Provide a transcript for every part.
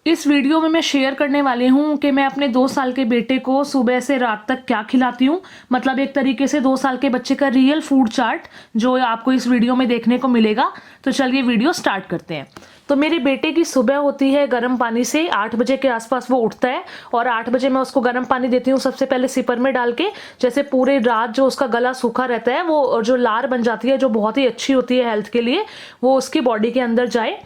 इस वीडियो में मैं शेयर करने वाली हूँ कि मैं अपने 2 साल के बेटे को सुबह से रात तक क्या खिलाती हूँ। मतलब एक तरीके से 2 साल के बच्चे का रियल फूड चार्ट जो आपको इस वीडियो में देखने को मिलेगा। तो चलिए वीडियो स्टार्ट करते हैं। तो मेरे बेटे की सुबह होती है गर्म पानी से, 8 बजे के आसपास वो उठता है और 8 बजे मैं उसको गर्म पानी देती हूँ। सबसे पहले सिपर में डाल के, जैसे पूरे रात जो उसका गला सूखा रहता है वो, और जो लार बन जाती है जो बहुत ही अच्छी होती है हेल्थ के लिए, वो उसकी बॉडी के अंदर जाए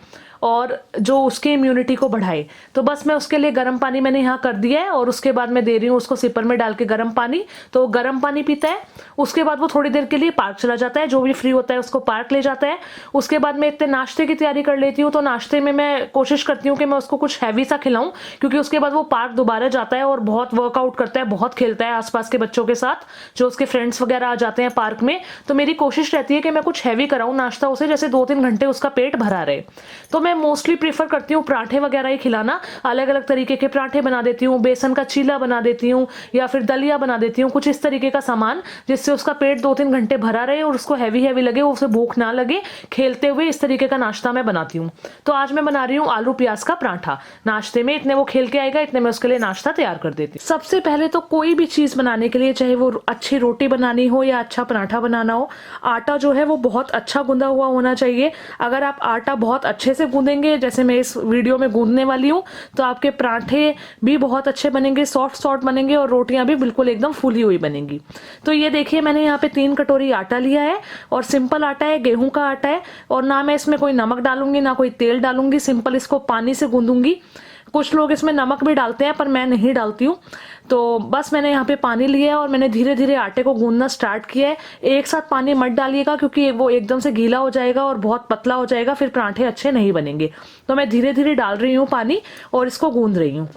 और जो उसकी इम्यूनिटी को बढ़ाए। तो बस मैं उसके लिए गर्म पानी मैंने यहाँ कर दिया है और उसके बाद मैं दे रही हूँ उसको सिपर में डाल के गर्म पानी। तो गर्म पानी पीता है, उसके बाद वो थोड़ी देर के लिए पार्क चला जाता है, जो भी फ्री होता है उसको पार्क ले जाता है। उसके बाद मैं इतने नाश्ते की तैयारी कर लेती हूँ। तो नाश्ते में मैं कोशिश करती हूँ कि मैं उसको कुछ हैवी सा खिलाऊं, क्योंकि उसके बाद वो पार्क दोबारा जाता है और बहुत वर्कआउट करता है, बहुत खेलता है आसपास के बच्चों के साथ, जो उसके फ्रेंड्स वगैरह आ जाते हैं पार्क में। तो मेरी कोशिश रहती है कि मैं कुछ हैवी कराऊं नाश्ता उसे, जैसे 2-3 घंटे उसका पेट भरा रहे। तो मैं मोस्टली प्रीफर करती हूँ पराठे वगैरह ही खिलाना। अलग अलग तरीके के पराठे बना देती हूँ, बेसन का चीला बना देती हूँ या फिर दलिया बना देती हूँ, कुछ इस तरीके का सामान जिससे उसका पेट 2-3 घंटे भरा रहे और उसको हैवी हैवी लगे, उसे भूख ना लगे खेलते हुए। इस तरीके का नाश्ता मैं बनाती हूँ। तो आज मैं बना रही हूँ आलू प्याज का पराठा नाश्ते में। इतने वो खेल के आएगा, इतने मैं उसके लिए नाश्ता तैयार कर देती हूँ। सबसे पहले तो कोई भी चीज बनाने के लिए, चाहे वो अच्छी रोटी बनानी हो या अच्छा पराठा बनाना हो, आटा जो है वो बहुत अच्छा गूंदा हुआ होना चाहिए। अगर आप आटा बहुत अच्छे से गूंदेंगे, जैसे मैं इस वीडियो में गूंदने वाली हूँ, तो आपके पराठे भी बहुत अच्छे बनेंगे, सॉफ्ट सॉफ्ट बनेंगे और रोटियां भी बिल्कुल एकदम फूली हुई बनेंगी। तो ये देखिए मैंने यहाँ पे 3 कटोरी आटा लिया है और सिंपल आटा है, गेहूं का आटा है। और ना मैं इसमें कोई नमक डालूंगी ना कोई तेल डालूंगी, सिंपल इसको पानी से गूंदूंगी। कुछ लोग इसमें नमक भी डालते हैं पर मैं नहीं डालती हूँ। तो बस मैंने यहाँ पे पानी लिया है और मैंने धीरे धीरे आटे को गूंदना स्टार्ट किया है। एक साथ पानी मत डालिएगा, क्योंकि वो एकदम से गीला हो जाएगा और बहुत पतला हो जाएगा, फिर पराठे अच्छे नहीं बनेंगे। तो मैं धीरे धीरे डाल रही हूँ पानी और इसको गूंद रही हूँ।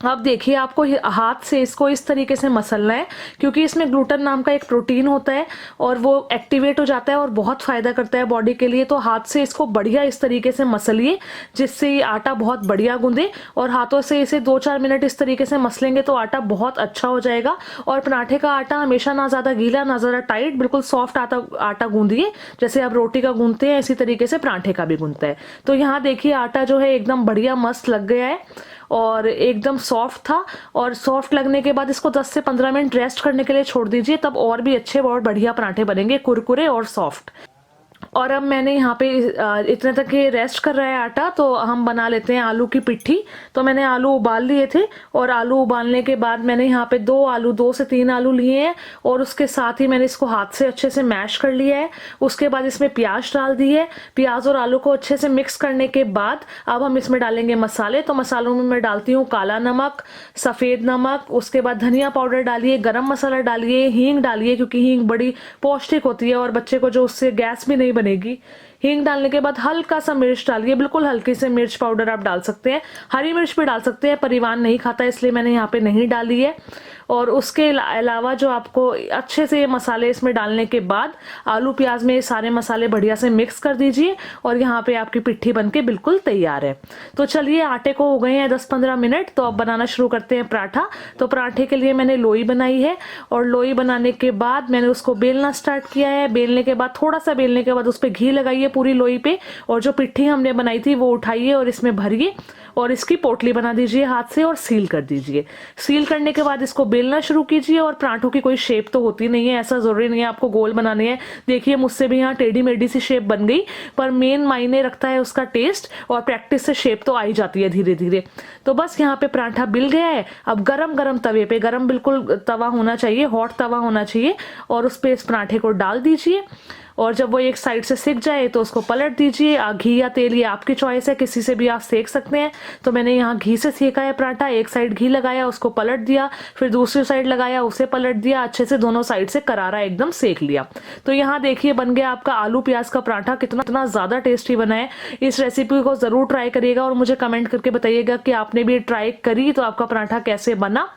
अब देखिए आपको हाथ से इसको इस तरीके से मसलना है, क्योंकि इसमें ग्लूटन नाम का एक प्रोटीन होता है और वो एक्टिवेट हो जाता है और बहुत फायदा करता है बॉडी के लिए। तो हाथ से इसको बढ़िया इस तरीके से मसलिए, जिससे ये आटा बहुत बढ़िया गूंदे। और हाथों से इसे 2-4 मिनट इस तरीके से मसलेंगे तो आटा बहुत अच्छा हो जाएगा। और पराठे का आटा हमेशा ना ज्यादा गीला ना ज्यादा टाइट, बिल्कुल सॉफ्ट आटा गूंदिए। जैसे आप रोटी का गूंदते हैं इसी तरीके से पराठे का भी गूंदता है। तो यहाँ देखिए आटा जो है एकदम बढ़िया मस्त लग गया है और एकदम सॉफ्ट था। और सॉफ्ट लगने के बाद इसको 10 से 15 मिनट रेस्ट करने के लिए छोड़ दीजिए, तब और भी अच्छे और बढ़िया पराठे बनेंगे, कुरकुरे और सॉफ्ट। और अब मैंने यहाँ पे इतने तक ये रेस्ट कर रहा है आटा, तो हम बना लेते हैं आलू की पिट्ठी। तो मैंने आलू उबाल लिए थे और आलू उबालने के बाद मैंने यहाँ पे 2 से 3 आलू लिए हैं और उसके साथ ही मैंने इसको हाथ से अच्छे से मैश कर लिया है। उसके बाद इसमें प्याज डाल दी है। प्याज और आलू को अच्छे से मिक्स करने के बाद अब हम इसमें डालेंगे मसाले। तो मसालों में मैं डालती हूँ काला नमक, सफेद नमक, उसके बाद धनिया पाउडर डालिए, गरम मसाला डालिए, हींग डालिए, क्योंकि हींग बड़ी पौष्टिक होती है और बच्चे को जो उससे गैस भी नहीं बनेगी। हींग डालने के बाद हल्का सा मिर्च डालिए, बिल्कुल हल्की से मिर्च पाउडर आप डाल सकते हैं। हरी मिर्च भी डाल सकते हैं, परिवार नहीं खाता इसलिए मैंने यहाँ पे नहीं डाली है। और उसके अलावा जो आपको अच्छे से ये मसाले इसमें डालने के बाद आलू प्याज में ये सारे मसाले बढ़िया से मिक्स कर दीजिए और यहाँ पे आपकी पिट्ठी बनके बिल्कुल तैयार है। तो चलिए आटे को हो गए हैं 10-15 मिनट, तो अब बनाना शुरू करते हैं पराठा। तो पराठे के लिए मैंने लोई बनाई है और लोई बनाने के बाद मैंने उसको बेलना स्टार्ट किया है। बेलने के बाद थोड़ा सा बेलने के बाद उस पर घी लगाइए पूरी लोई पे, और जो पिट्ठी हमने बनाई थी वो उठाइए और इसमें भरिए और इसकी पोटली बना दीजिए हाथ से और सील कर दीजिए। सील करने के बाद इसको बेलना शुरू कीजिए। और पराठों की कोई शेप तो होती नहीं है, ऐसा जरूरी नहीं है आपको गोल बनाने हैं। देखिए मुझसे भी यहाँ टेढ़ी मेढ़ी सी शेप बन गई, पर मेन मायने रखता है उसका टेस्ट, और प्रैक्टिस से शेप तो आई जाती है धीरे धीरे। तो बस यहाँ पे पराठा बिल गया है। अब गरम गरम तवे पे, गरम बिल्कुल तवा होना चाहिए, हॉट तवा होना चाहिए, और उस पे इस पराठे को डाल दीजिए। और जब वो एक साइड से सिक जाए तो उसको पलट दीजिए। घी या तेल ये आपकी चॉइस है, किसी से भी आप सेक सकते हैं। तो मैंने यहाँ घी से सेका है पराठा। एक साइड घी लगाया, उसको पलट दिया, फिर दूसरी साइड लगाया, उसे पलट दिया, अच्छे से दोनों साइड से करारा एकदम सेक लिया। तो यहाँ देखिए बन गया आपका आलू प्याज का पराठा। कितना ज्यादा टेस्टी बना है। इस रेसिपी को जरूर ट्राई करिएगा और मुझे कमेंट करके बताइएगा कि आपने भी ट्राई करी तो आपका पराठा कैसे बना।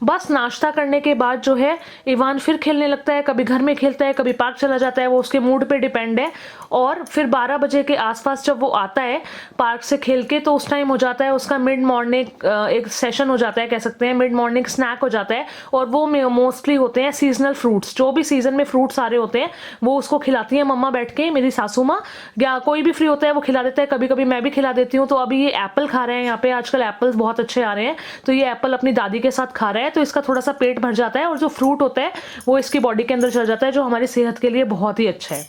बस नाश्ता करने के बाद जो है इवान फिर खेलने लगता है, कभी घर में खेलता है, कभी पार्क चला जाता है, वो उसके मूड पे डिपेंड है। और फिर 12 बजे के आसपास जब वो आता है पार्क से खेल के, तो उस टाइम हो जाता है उसका मिड मॉर्निंग एक सेशन हो जाता है, कह सकते हैं मिड मॉर्निंग स्नैक हो जाता है। और वो मोस्टली होते हैं सीजनल फ्रूट्स, जो भी सीजन में फ्रूट्स आ रहे होते हैं वो उसको खिलाती है मम्मा बैठ के, मेरी सासू माँ, या कोई भी फ्री होता है वो खिला देता है, कभी कभी मैं भी खिला देती हूँ। तो अभी ये एप्पल खा रहे हैं, यहाँ पे आजकल एप्पल्स बहुत अच्छे आ रहे हैं, तो ये एप्पल अपनी दादी के साथ खा रहा है, तो इसका थोड़ा सा पेट भर जाता है और जो फ्रूट होता है वो इसकी बॉडी के अंदर चल जाता है, जो हमारी सेहत के लिए बहुत ही अच्छा है।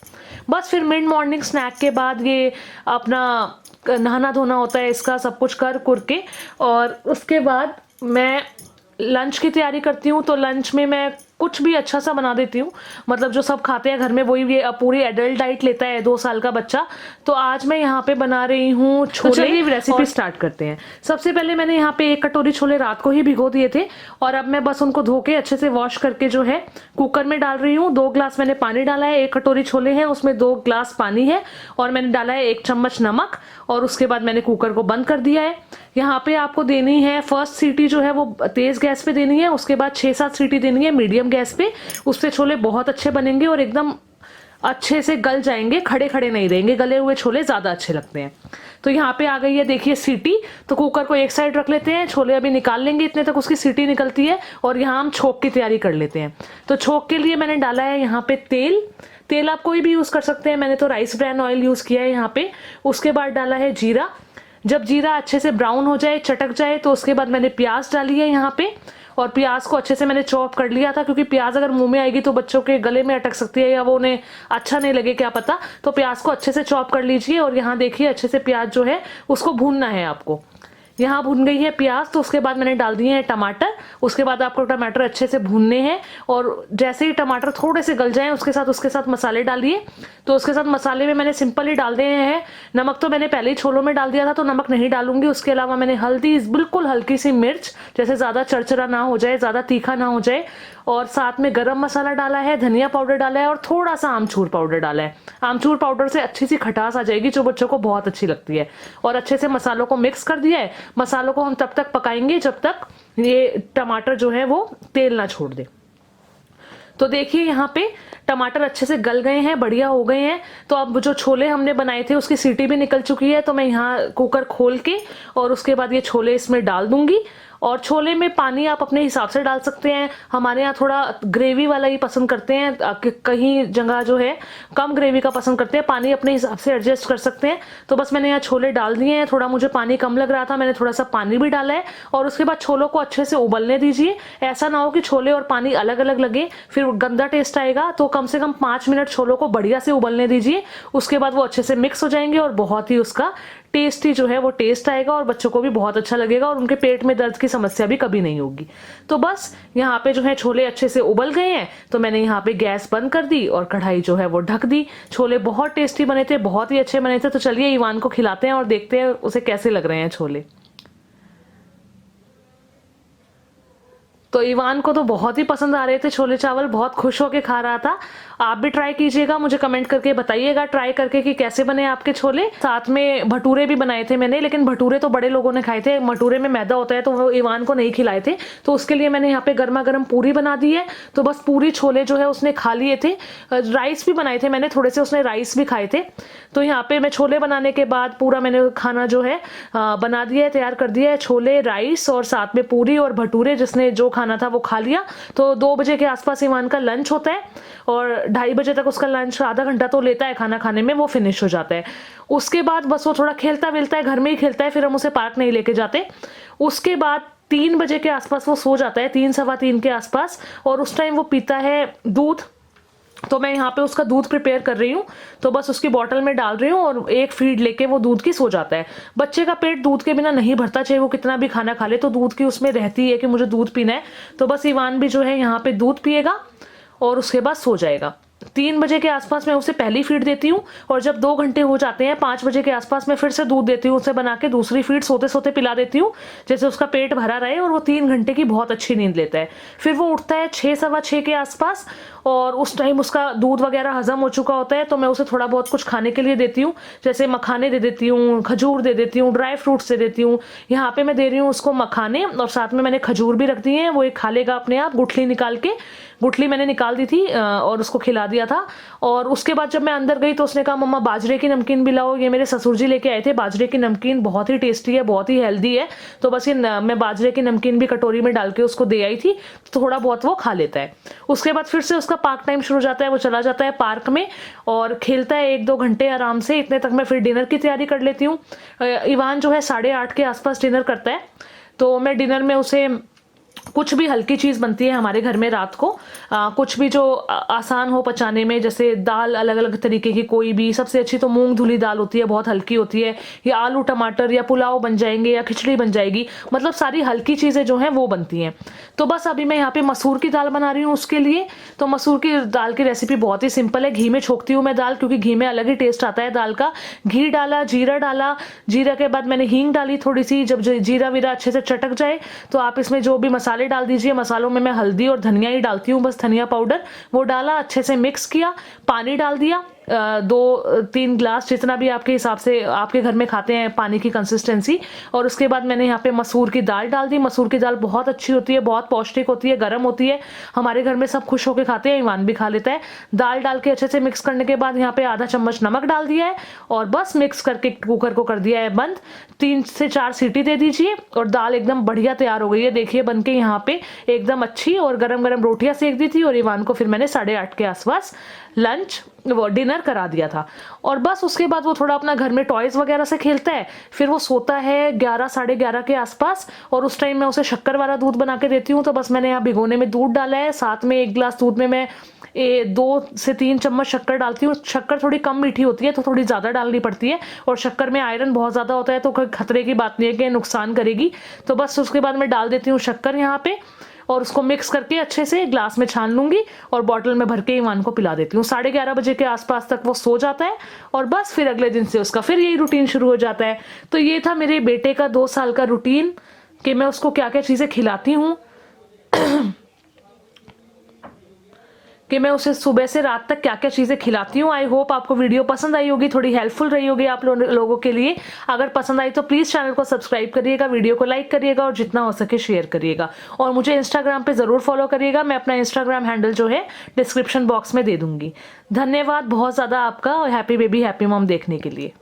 बस फिर मिड मॉर्निंग स्नैक के बाद ये अपना नहाना धोना होता है इसका, सब कुछ कर कुर के, और उसके बाद मैं लंच की तैयारी करती हूँ। तो लंच में मैं कुछ भी अच्छा सा बना देती हूँ, मतलब जो सब खाते हैं घर में वही, ये पूरी एडल्ट डाइट लेता है 2 साल का बच्चा। तो आज मैं यहाँ पे बना रही हूँ छोले। तो चलिए रेसिपी स्टार्ट करते हैं। सबसे पहले मैंने यहाँ पे 1 कटोरी छोले रात को ही भिगो दिए थे, और अब मैं बस उनको धो के अच्छे से वॉश करके जो है कुकर में डाल रही हूँ। 2 ग्लास मैंने पानी डाला है, 1 कटोरी छोले हैं उसमें 2 ग्लास पानी है, और मैंने डाला है 1 चम्मच नमक, और उसके बाद मैंने कुकर को बंद कर दिया है। यहाँ पे आपको देनी है फर्स्ट सीटी जो है वो तेज गैस पे देनी है, उसके बाद 6-7 सीटी देनी है मीडियम गैस पे। उससे छोले बहुत अच्छे बनेंगे और एकदम अच्छे से गल जाएंगे, खड़े खड़े नहीं रहेंगे, गले हुए छोले ज्यादा अच्छे लगते हैं। तो यहाँ पे आ गई है देखिए सीटी, तो कुकर को एक साइड रख लेते हैं, छोले अभी निकाल लेंगे, इतने तक उसकी सीटी निकलती है, और यहाँ हम छोंक की तैयारी कर लेते हैं। तो छोंक के लिए मैंने डाला है यहाँ पे तेल आप कोई भी यूज कर सकते हैं, मैंने तो राइस ब्रान ऑयल यूज किया है यहाँ पे। उसके बाद डाला है जीरा, जब जीरा अच्छे से ब्राउन हो जाए, चटक जाए, तो उसके बाद मैंने प्याज डाली है यहाँ पे, और प्याज को अच्छे से मैंने चॉप कर लिया था, क्योंकि प्याज अगर मुंह में आएगी तो बच्चों के गले में अटक सकती है या वो उन्हें अच्छा नहीं लगे, क्या पता। तो प्याज को अच्छे से चॉप कर लीजिए, और यहाँ देखिए अच्छे से प्याज जो है उसको भूनना है आपको। यहाँ भुन गई है प्याज, तो उसके बाद मैंने डाल दिए हैं टमाटर। उसके बाद आपको टमाटर अच्छे से भूनने हैं, और जैसे ही टमाटर थोड़े से गल जाएं उसके साथ मसाले डालिए। तो उसके साथ मसाले में मैंने सिंपल ही डाल दिए हैं, नमक तो मैंने पहले ही छोलों में डाल दिया था तो नमक नहीं डालूंगी। उसके अलावा मैंने हल्दी, बिल्कुल हल्की सी मिर्च, जैसे ज़्यादा चरचरा ना हो जाए, ज़्यादा तीखा ना हो जाए, और साथ में गरम मसाला डाला है, धनिया पाउडर डाला है, और थोड़ा सा आमचूर पाउडर डाला है। आमचूर पाउडर से अच्छी सी खटास आ जाएगी जो बच्चों को बहुत अच्छी लगती है। और अच्छे से मसालों को मिक्स कर दिया है। मसालों को हम तब तक पकाएंगे जब तक ये टमाटर जो है वो तेल ना छोड़ दे। तो देखिए यहाँ पे टमाटर अच्छे से गल गए हैं, बढ़िया हो गए हैं। तो अब जो छोले हमने बनाए थे उसकी सीटी भी निकल चुकी है, तो मैं यहाँ कुकर खोल के और उसके बाद ये छोले इसमें डाल दूंगी। और छोले में पानी आप अपने हिसाब से डाल सकते हैं, हमारे यहाँ थोड़ा ग्रेवी वाला ही पसंद करते हैं, कहीं जगह जो है कम ग्रेवी का पसंद करते हैं, पानी अपने हिसाब से एडजस्ट कर सकते हैं। तो बस मैंने यहाँ छोले डाल दिए हैं, थोड़ा मुझे पानी कम लग रहा था, मैंने थोड़ा सा पानी भी डाला है। और उसके बाद छोलों को अच्छे से उबलने दीजिए, ऐसा ना हो कि छोले और पानी अलग अलग लगे, फिर गंदा टेस्ट आएगा। तो कम से कम 5 मिनट छोलों को बढ़िया से उबलने दीजिए, उसके बाद वो अच्छे से मिक्स हो जाएंगे और बहुत ही उसका टेस्टी जो है वो टेस्ट आएगा, और बच्चों को भी बहुत अच्छा लगेगा, और उनके पेट में दर्द की समस्या भी कभी नहीं होगी। तो बस यहाँ पे जो है छोले अच्छे से उबल गए हैं, तो मैंने यहाँ पे गैस बंद कर दी और कढ़ाई जो है वो ढक दी। छोले बहुत टेस्टी बने थे, बहुत ही अच्छे बने थे। तो चलिए ईवान को खिलाते हैं और देखते हैं उसे कैसे लग रहे हैं छोले। तो ईवान को तो बहुत ही पसंद आ रहे थे छोले चावल, बहुत खुश होके खा रहा था। आप भी ट्राई कीजिएगा, मुझे कमेंट करके बताइएगा ट्राई करके कि कैसे बने आपके छोले। साथ में भटूरे भी बनाए थे मैंने, लेकिन भटूरे तो बड़े लोगों ने खाए थे, भटूरे में मैदा होता है तो वो ईवान को नहीं खिलाए थे। तो उसके लिए मैंने यहाँ पे गर्मा गर्म पूरी बना दी है। तो बस पूरी छोले जो है उसने खा लिए थे। राइस भी बनाए थे मैंने थोड़े से, उसने राइस भी खाए थे। तो यहाँ पे मैं छोले बनाने के बाद पूरा मैंने खाना जो है बना दिया है, तैयार कर दिया है। छोले, राइस और साथ में पूरी और भटूरे, जिसने जो खाना था वो खा लिया। तो 2 बजे के आसपास ईवान का लंच होता है, और 2:30 बजे तक उसका लंच, आधा घंटा तो लेता है खाना खाने में, वो फिनिश हो जाता है। उसके बाद बस वो थोड़ा खेलता वेलता है, घर में ही खेलता है, फिर हम उसे पार्क नहीं लेके जाते। उसके बाद 3 बजे के आसपास वो सो जाता है, 3 सवा 3 के आसपास, और उस टाइम वो पीता है दूध। तो मैं यहाँ पे उसका दूध प्रिपेयर कर रही हूँ, तो बस उसकी बॉटल में डाल रही हूँ, और एक फीड लेके वो दूध की सो जाता है। बच्चे का पेट दूध के बिना नहीं भरता, चाहे वो कितना भी खाना खा ले, तो दूध की उसमें रहती है कि मुझे दूध पीना है। तो बस ईवान भी जो है यहाँ पे दूध पिएगा और उसके बाद सो जाएगा। 3 बजे के आसपास मैं उसे पहली फीड देती हूँ, और जब 2 घंटे हो जाते हैं 5 बजे के आसपास मैं फिर से दूध देती हूँ उसे बना के, दूसरी फीड सोते सोते पिला देती हूँ, जैसे उसका पेट भरा रहे और वो 3 घंटे की बहुत अच्छी नींद लेता है। फिर वो उठता है 6 सवा 6 के आसपास, और उस टाइम उसका दूध वगैरह हजम हो चुका होता है, तो मैं उसे थोड़ा बहुत कुछ खाने के लिए देती हूँ, जैसे मखाने दे देती हूँ, खजूर दे देती हूँ, ड्राई फ्रूट्स दे देती हूँ। यहाँ पे मैं दे रही हूँ उसको मखाने, और साथ में मैंने खजूर भी रख दी है, वो एक खा लेगा अपने आप, गुठली निकाल के, गुठली मैंने निकाल दी थी और उसको खिला दिया था। और उसके बाद जब मैं अंदर गई तो उसने कहा मम्मा बाजरे की नमकीन भी लाओ, ये मेरे ससुर जी लेके आए थे, बाजरे की नमकीन बहुत ही टेस्टी है, बहुत ही हेल्दी है, तो बस ये मैं बाजरे की नमकीन भी कटोरी में डाल के उसको दे आई थी, तो थोड़ा बहुत वो खा लेता है। उसके बाद फिर से उसका पार्क टाइम शुरू हो जाता है, वो चला जाता है पार्क में और खेलता है 1-2 घंटे आराम से। इतने तक मैं फिर डिनर की तैयारी कर लेती हूँ। इवान जो है 8:30 के आसपास डिनर करता है, तो मैं डिनर में उसे कुछ भी हल्की चीज़ बनती है हमारे घर में रात को, कुछ भी जो आसान हो पचाने में, जैसे दाल अलग अलग तरीके की, कोई भी, सबसे अच्छी तो मूंग धुली दाल होती है, बहुत हल्की होती है, या आलू टमाटर या पुलाव बन जाएंगे या खिचड़ी बन जाएगी, मतलब सारी हल्की चीज़ें जो हैं वो बनती हैं। तो बस अभी मैं यहाँ पे मसूर की दाल बना रही हूँ उसके लिए। तो मसूर की दाल की रेसिपी बहुत ही सिंपल है, घी में छोंकती हूँ मैं दाल, क्योंकि घी में अलग ही टेस्ट आता है दाल का। घी डाला, जीरा डाला, जीरा के बाद मैंने हींग डाली थोड़ी सी, जब जीरा वीरा अच्छे से चटक जाए तो आप इसमें जो भी मसाले डाल दीजिए। मसालों में मैं हल्दी और धनिया ही डालती हूँ, बस धनिया पाउडर, वो डाला, अच्छे से मिक्स किया, पानी डाल दिया, 2-3 ग्लास जितना भी आपके हिसाब से आपके घर में खाते हैं पानी की कंसिस्टेंसी। और उसके बाद मैंने यहाँ पे मसूर की दाल डाल दी। मसूर की दाल बहुत अच्छी होती है, बहुत पौष्टिक होती है, गर्म होती है, हमारे घर में सब खुश होकर खाते हैं, ईमान भी खा लेता है। दाल डाल के अच्छे से मिक्स करने के बाद यहाँ पे आधा चम्मच नमक डाल दिया है, और बस मिक्स करके कुकर को कर दिया है बंद। 3 से 4 सीटी दे दीजिए और दाल एकदम बढ़िया तैयार हो गई है। देखिए बन के यहाँ पे एकदम अच्छी, और गरम गरम रोटियां सेक दी थी, और ईमान को फिर मैंने 8:30 के आसपास लंच वो डिनर करा दिया था। और बस उसके बाद वो थोड़ा अपना घर में टॉयज वगैरह से खेलता है, फिर वो सोता है 11 साढ़े 11 के आसपास, और उस टाइम मैं उसे शक्कर वाला दूध बना के देती हूँ। तो बस मैंने यहाँ भिगोने में दूध डाला है, साथ में 1 गिलास दूध में मैं 2 से 3 चम्मच शक्कर डालती हूँ। शक्कर थोड़ी कम मीठी होती है तो थोड़ी ज़्यादा डालनी पड़ती है, और शक्कर में आयरन बहुत ज़्यादा होता है, तो कोई खतरे की बात नहीं है कि नुकसान करेगी। तो बस उसके बाद मैं डाल देती हूँ शक्कर यहाँ पे, और उसको मिक्स करके अच्छे से ग्लास में छान लूंगी और बॉटल में भर के ईमान को पिला देती हूँ। 11:30 बजे के आसपास तक वो सो जाता है, और बस फिर अगले दिन से उसका फिर यही रूटीन शुरू हो जाता है। तो ये था मेरे बेटे का 2 साल का रूटीन, कि मैं उसको क्या क्या चीज़ें खिलाती हूँ कि मैं उसे सुबह से रात तक क्या क्या चीज़ें खिलाती हूँ। आई होप आपको वीडियो पसंद आई होगी, थोड़ी हेल्पफुल रही होगी आप लोगों के लिए। अगर पसंद आई तो प्लीज़ चैनल को सब्सक्राइब करिएगा, वीडियो को लाइक करिएगा, और जितना हो सके शेयर करिएगा। और मुझे इंस्टाग्राम पे ज़रूर फॉलो करिएगा, मैं अपना इंस्टाग्राम हैंडल जो है डिस्क्रिप्शन बॉक्स में दे दूँगी। धन्यवाद बहुत ज़्यादा आपका, और हैप्पी बेबी हैप्पी मॉम देखने के लिए।